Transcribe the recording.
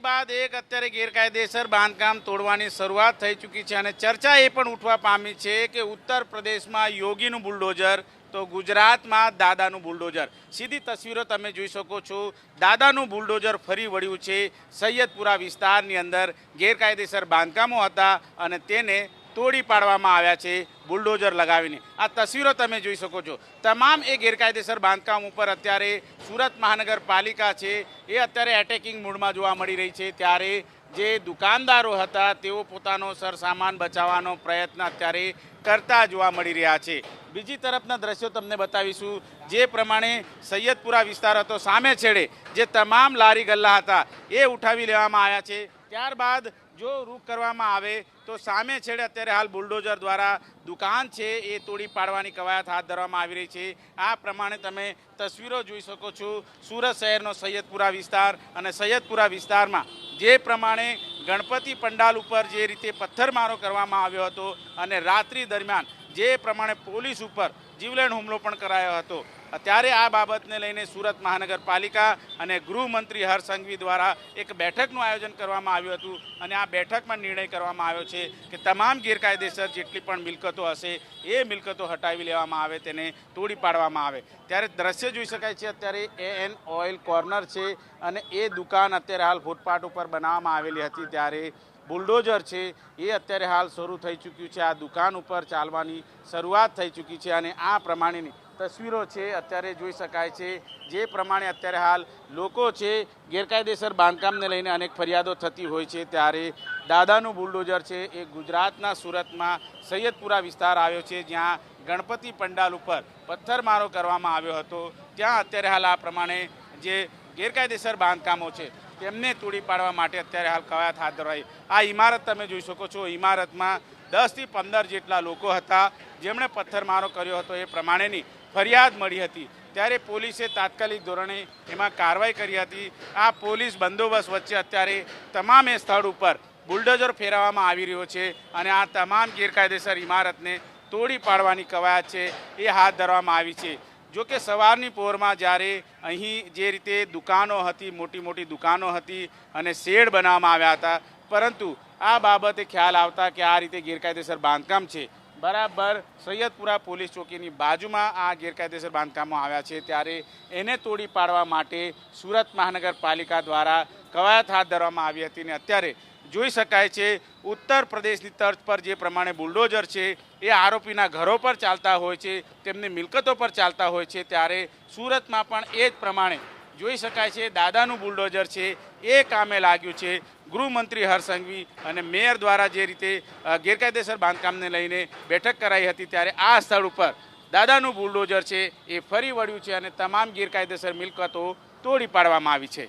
બાદ એક અત્યારે ગેરકાયદેસર બાંધકામ તોડવાની શરૂઆત થઈ ચૂકી છે અને ચર્ચા એ પણ ઉઠવા પામી છે કે ઉત્તર પ્રદેશમાં યોગીનું બુલડોઝર તો ગુજરાતમાં દાદાનું બુલડોઝર। સીધી તસવીરો તમે જોઈ શકો છો। દાદાનું બુલડોઝર ફરી વળ્યું છે। સૈયદપુરા વિસ્તારની અંદર ગેરકાયદેસર બાંધકામો હતા અને તેને તોડી પાડવામાં આવ્યા છે બુલડોઝર લગાવીને। આ તસવીરો તમે જોઈ શકો છો। તમામ એ ગેરકાયદેસર બાંધકામ ઉપર અત્યારે સુરત મહાનગરપાલિકા છે એ અત્યારે એટેકિંગ મૂડમાં જોવા મળી રહી છે। ત્યારે જે દુકાનદારો હતા તેઓ પોતાનો સરસામાન બચાવવાનો પ્રયત્ન અત્યારે કરતા જોવા મળી રહ્યા છે। બીજી તરફના દ્રશ્યો તમને બતાવીશું। જે પ્રમાણે સૈયદપુરા વિસ્તાર હતો સામે છેડે જે તમામ લારી ગલ્લા હતા એ ઉઠાવી લેવામાં આવ્યા છે। ત્યારબાદ જો રૂખ કરવામાં આવે તો સામે છેડે અત્યારે હાલ બુલડોઝર દ્વારા દુકાન છે એ તોડી પાડવાની કવાયત હાથ ધરવામાં આવી રહી છે। આ પ્રમાણે તમે તસવીરો જોઈ શકો છો। સુરત શહેરનો સૈયદપુરા વિસ્તાર અને સૈયદપુરા વિસ્તારમાં જે પ્રમાણે ગણપતિ પંડાલ ઉપર જે રીતે પથ્થરમારો કરવામાં આવ્યો હતો અને રાત્રિ દરમિયાન જે પ્રમાણે પોલીસ ઉપર જીવલેણ હુમલો પણ કરાયો હતો, ત્યારે આ બાબતને લઈને સુરત મહાનગરપાલિકા અને ગૃહમંત્રી હર્ષ સંઘવી દ્વારા એક બેઠકનું આયોજન કરવામાં આવ્યું હતું અને આ બેઠકમાં નિર્ણય કરવામાં આવ્યો છે કે તમામ ગેરકાયદેસર જેટલી પણ મિલકતો હશે એ મિલકતો હટાવી લેવામાં આવે, તેને તોડી પાડવામાં આવે। ત્યારે દ્રશ્ય જોઈ શકાય છે। અત્યારે એન ઓઇલ કોર્નર છે અને એ દુકાન અત્યારે હાલ ફૂટપાથ ઉપર બનાવવામાં આવેલી હતી, ત્યારે બુલડોઝર છે એ અત્યારે હાલ શરૂ થઈ ચૂક્યું છે। આ દુકાન ઉપર ચાલવાની શરૂઆત થઈ ચૂકી છે અને આ પ્રમાણેની તસવીરો છે અત્યારે જોઈ શકાય છે। જે પ્રમાણે અત્યારે હાલ લોકો છે ગેરકાયદેસર બાંધકામને લઈને અનેક ફરિયાદો થતી હોય છે, ત્યારે દાદાનું બુલડોઝર છે એ ગુજરાતના સુરતમાં સૈયદપુરા વિસ્તાર આવ્યો છે જ્યાં ગણપતિ પંડાલ ઉપર પથ્થરમારો કરવામાં આવ્યો હતો। ત્યાં અત્યારે હાલ આ પ્રમાણે જે ગેરકાયદેસર બાંધકામો છે તેમને તોડી પાડવા માટે અત્યારે હાલ કવાયત હાથ ધરાઈ। આ ઇમારત તમે જોઈ શકો છો। ઇમારતમાં 10 થી 15 જેટલા લોકો હતા જેમણે પથ્થરમારો કર્યો હતો એ પ્રમાણેની ફરિયાદ મળી હતી, ત્યારે પોલીસે તાત્કાલિક ધોરણે એમાં કાર્યવાહી કરી હતી। આ પોલીસ બંદોબસ્ત વચ્ચે અત્યારે તમામે સ્થળ ઉપર બુલડોઝર ફેરવવામાં આવી રહ્યો છે અને આ તમામ ગેરકાયદેસર ઇમારતને તોડી પાડવાની કવાયત છે એ હાથ ધરવામાં આવી છે। જો કે સવારની પહોરમાં જ્યારે અહીં જે રીતે દુકાનો હતી, મોટી મોટી દુકાનો હતી અને શેડ બનાવવામાં આવ્યા હતા, પરંતુ આ બાબતે ખ્યાલ આવતા કે આ રીતે ગેરકાયદેસર બાંધકામ છે બરાબર સૈયદપુરા પોલીસ ચોકીની બાજુમાં આ ગેરકાયદેસર બાંધકામો આવ્યા છે, ત્યારે એને તોડી પાડવા માટે સુરત મહાનગરપાલિકા દ્વારા કવાયત હાથ ધરવામાં આવી હતી। ને અત્યારે જોઈ શકાય છે ઉત્તર પ્રદેશની તર્જ પર જે પ્રમાણે બુલડોઝર છે એ આરોપીના ઘરો પર ચાલતા હોય છે, તેમની મિલકતો પર ચાલતા હોય છે, ત્યારે સુરતમાં પણ એ જ પ્રમાણે જોઈ શકાય છે દાદાનું બુલડોઝર છે એ કામે લાગ્યું છે। ગૃહમંત્રી હર્ષ સંઘવી અને મેયર દ્વારા જે રીતે ગેરકાયદેસર બાંધકામને લઈને બેઠક કરાઈ હતી, ત્યારે આ સ્થળ ઉપર દાદાનું બુલડોઝર છે એ ફરી વળ્યું છે અને તમામ ગેરકાયદેસર મિલકતો તોડી પાડવામાં આવી છે।